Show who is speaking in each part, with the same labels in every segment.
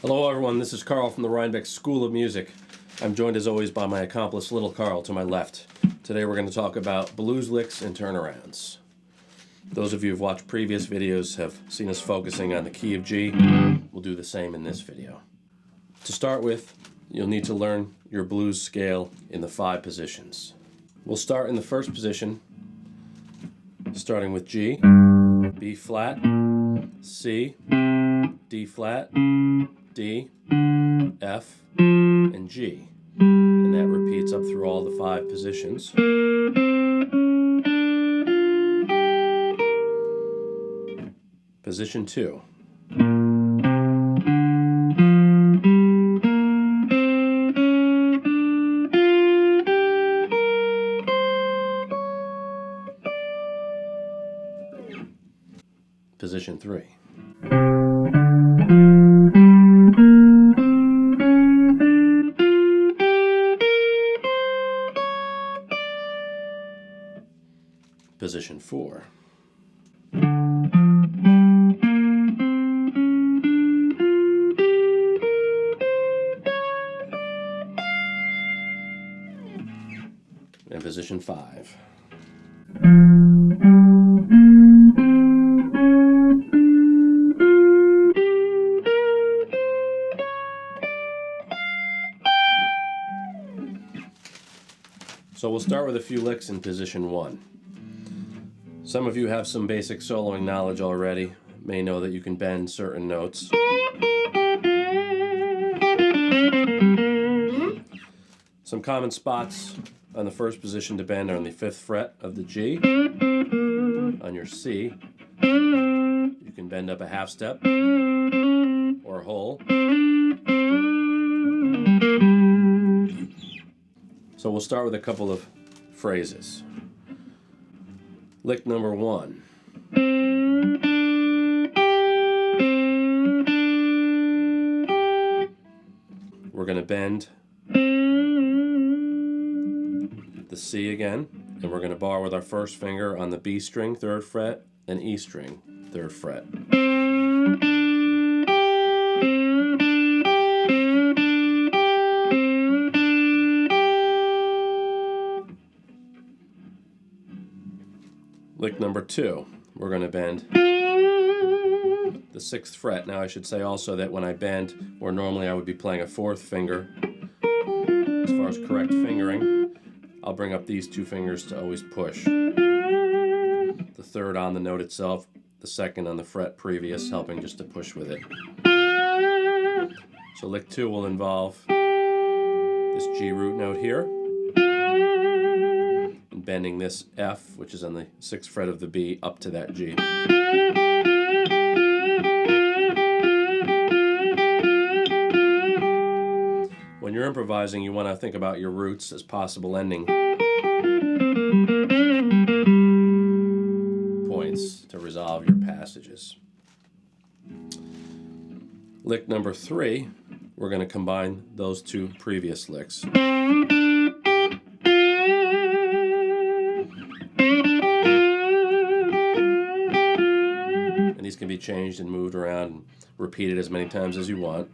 Speaker 1: Hello everyone, this is Carl from the Rhinebeck School of Music. I'm joined as always by my accomplice Little Carl to my left. Today we're going to talk about blues licks and turnarounds. Those of you who've watched previous videos have seen us focusing on the key of G. We'll do the same in this video. To start with, you'll need to learn your blues scale in the 5 positions. We'll start in the first position, starting with G, B flat, C, D flat, D, F, and G. And that repeats up through all the 5 positions. Position 2. Position 3. Position 4. And position 5. So we'll start with a few licks in position 1. Some of you have some basic soloing knowledge already, may know that you can bend certain notes. Some common spots on the first position to bend are on the 5th fret of the G. On your C, you can bend up a half step or a whole. So we'll start with a couple of phrases. Lick number 1. We're going to bend the C again, and we're going to bar with our first finger on the B string, 3rd fret, and E string, 3rd fret. Lick number 2, we're going to bend the 6th fret. Now I should say also that when I bend, where normally I would be playing a 4th finger, as far as correct fingering, I'll bring up these 2 fingers to always push. The 3rd on the note itself, the 2nd on the fret previous, helping just to push with it. So lick 2 will involve this G root note here, bending this F, which is on the 6th fret of the B, up to that G. When you're improvising, you want to think about your roots as possible ending points to resolve your passages. Lick number 3, we're going to combine those 2 previous licks. These can be changed and moved around and repeated as many times as you want.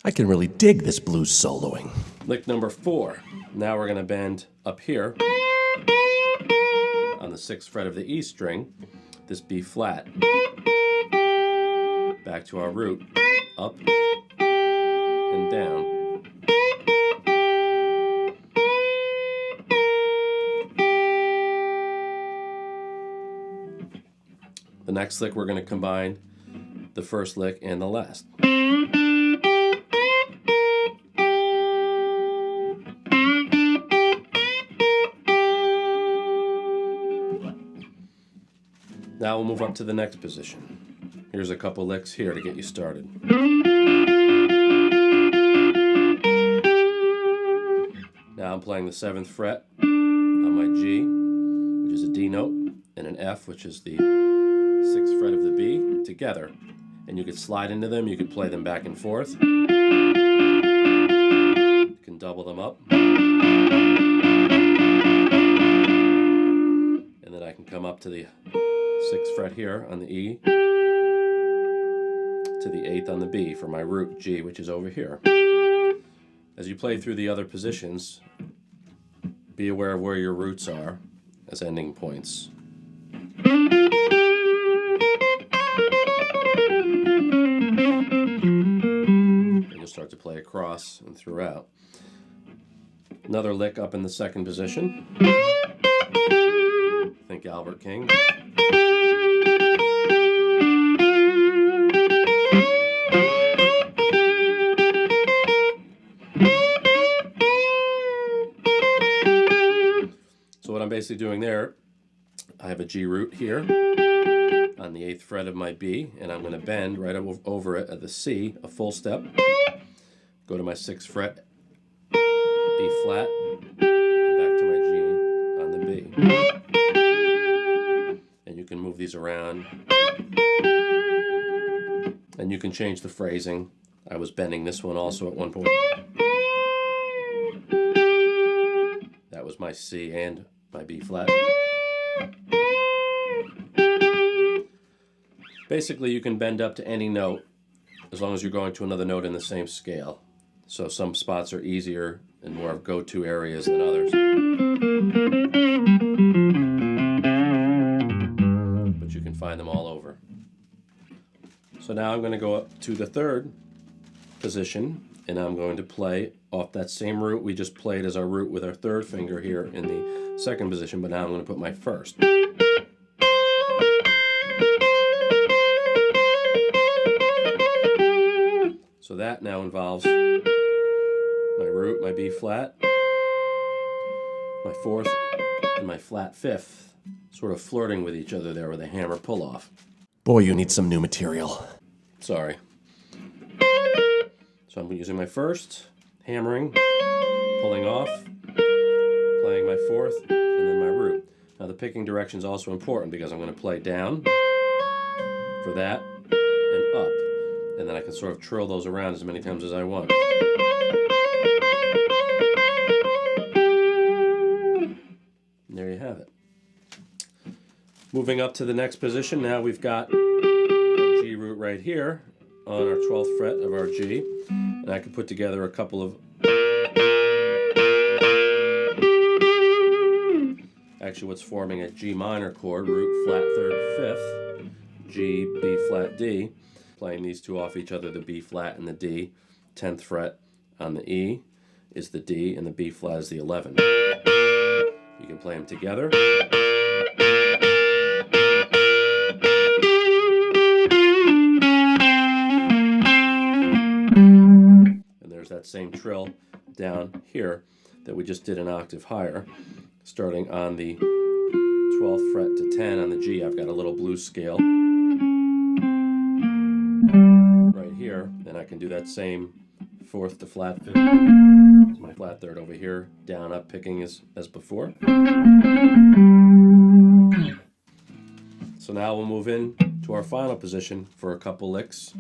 Speaker 2: I can really dig this blues soloing.
Speaker 1: Lick number 4. Now we're going to bend up here on the 6th fret of the E string, this B flat. Back to our root, up and down. The next lick, we're going to combine the first lick and the last. Now we'll move up to the next position. Here's a couple licks here to get you started. Now I'm playing the 7th fret on my G, which is a D note, and an F, which is the 6th fret of the B, together. And you could slide into them, you could play them back and forth. You can double them up. And then I can come up to the 6th fret here on the E, to the 8th on the B for my root G, which is over here. As you play through the other positions, be aware of where your roots are as ending points. And you'll start to play across and throughout. Another lick up in the second position. Think Albert King. So what I'm basically doing there, I have a G root here on the 8th fret of my B, and I'm going to bend right over it at the C, a full step, go to my 6th fret, B flat, and back to my G on the B. And you can move these around, and you can change the phrasing. I was bending this one also at one point. That was my C and my B flat. Basically, you can bend up to any note as long as you're going to another note in the same scale. So some spots are easier and more of go-to areas than others. But you can find them all over. So now I'm going to go up to the 3rd position, and I'm going to play off that same root we just played as our root with our 3rd finger here in the 2nd position, but now I'm going to put my 1st. So that now involves my root, my B flat, my 4th, and my flat 5th, sort of flirting with each other there with a hammer pull-off.
Speaker 2: Boy, you need some new material.
Speaker 1: Sorry. So I'm using my 1st, hammering, pulling off, playing my 4th, and then my root. Now the picking direction is also important because I'm going to play down for that and up. And then I can sort of trill those around as many times as I want. And there you have it. Moving up to the next position, now we've got a G root right here on our 12th fret of our G. And I can put together a couple of... Actually, what's forming a G minor chord, root, flat, 3rd, 5th, G, B flat, D. Playing these two off each other, the B flat and the D. 10th fret on the E is the D, and the B flat is the 11. You can play them together. And there's that same trill down here that we just did an octave higher. Starting on the 12th fret to 10 on the G, I've got a little blues scale right here. Then I can do that same 4th to flat 5th. It's my flat 3rd over here, down, up, picking as before. So now we'll move in to our final position for a couple licks.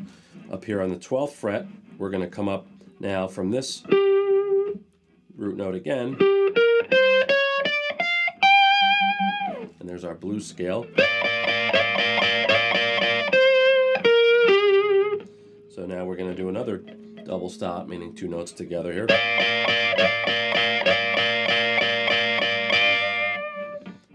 Speaker 1: Up here on the 12th fret, we're going to come up now from this root note again. And there's our blues scale. So now we're going to do another double stop, meaning 2 notes together here.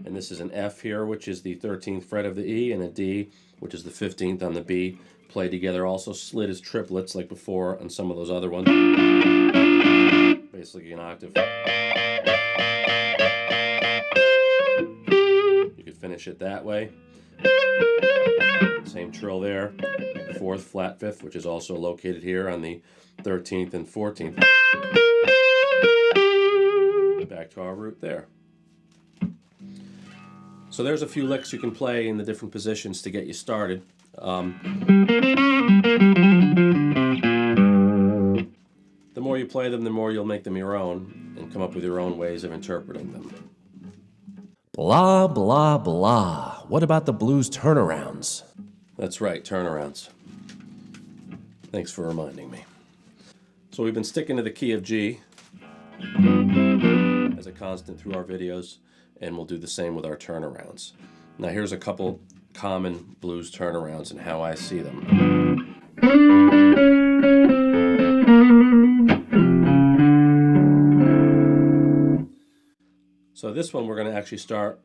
Speaker 1: And this is an F here, which is the 13th fret of the E, and a D, which is the 15th on the B, played together, also slid as triplets like before on some of those other ones. Basically an octave. You could finish it that way. Same trill there. 4th, flat 5th, which is also located here on the 13th and 14th. Back to our root there. So there's a few licks you can play in the different positions to get you started. The more you play them, the more you'll make them your own and come up with your own ways of interpreting them.
Speaker 2: Blah, blah, blah. What about the blues turnarounds?
Speaker 1: That's right, turnarounds. Thanks for reminding me. So we've been sticking to the key of G as a constant through our videos, and we'll do the same with our turnarounds. Now here's a couple common blues turnarounds and how I see them. So this one we're going to actually start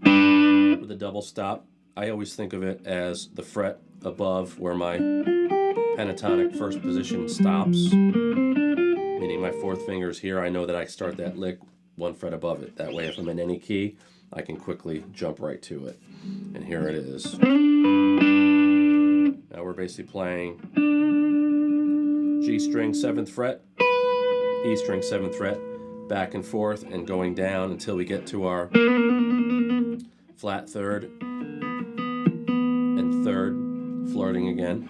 Speaker 1: with a double stop. I always think of it as the fret above where my pentatonic first position stops, meaning my fourth finger is here. I know that I start that lick one fret above it. That way if I'm in any key, I can quickly jump right to it. And here it is. Now we're basically playing G string 7th fret, E string 7th fret, back and forth and going down until we get to our flat 3rd and 3rd, flirting again.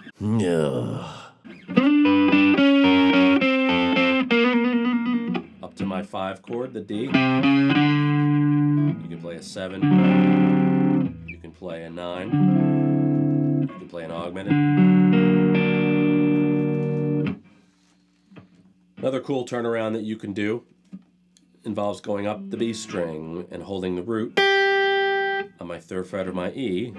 Speaker 1: Up to my 5 chord, the D. You can play a 7, you can play a 9, you can play an augmented. Another cool turnaround that you can do involves going up the B string and holding the root on my 3rd fret of my E.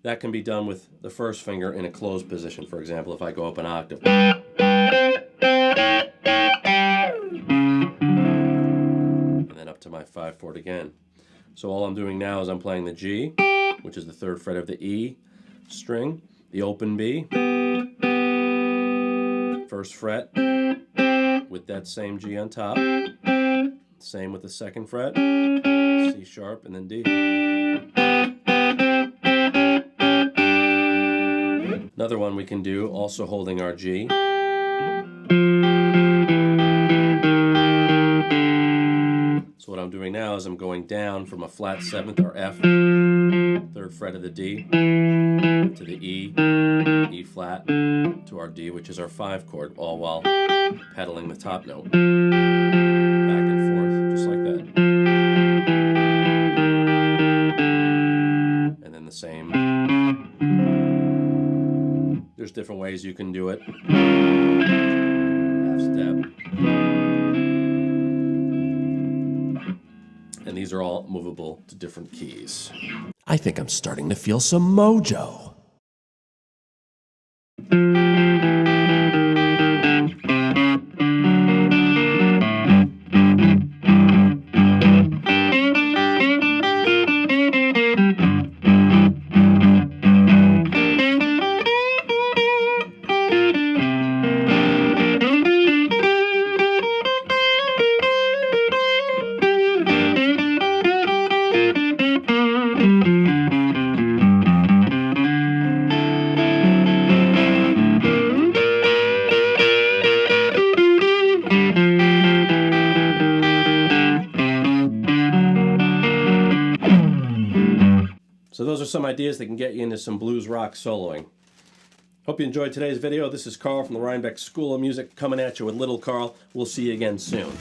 Speaker 1: That can be done with the first finger in a closed position. For example, if I go up an octave. And then up to my 5 chord again. So all I'm doing now is I'm playing the G, which is the 3rd fret of the E string, the open B, 1st fret with that same G on top, same with the 2nd fret, C sharp, and then D. Another one we can do, also holding our G. So what I'm doing now is I'm going down from a flat 7th or F, 3rd fret of the D, to the E, E flat, to our D, which is our 5 chord, all while pedaling the top note. Back and forth, just like that. And then the same. There's different ways you can do it. Half step. And these are all movable to different keys.
Speaker 2: I think I'm starting to feel some mojo.
Speaker 1: So those are some ideas that can get you into some blues rock soloing. Hope you enjoyed today's video. This is Carl from the Rhinebeck School of Music coming at you with Little Carl. We'll see you again soon.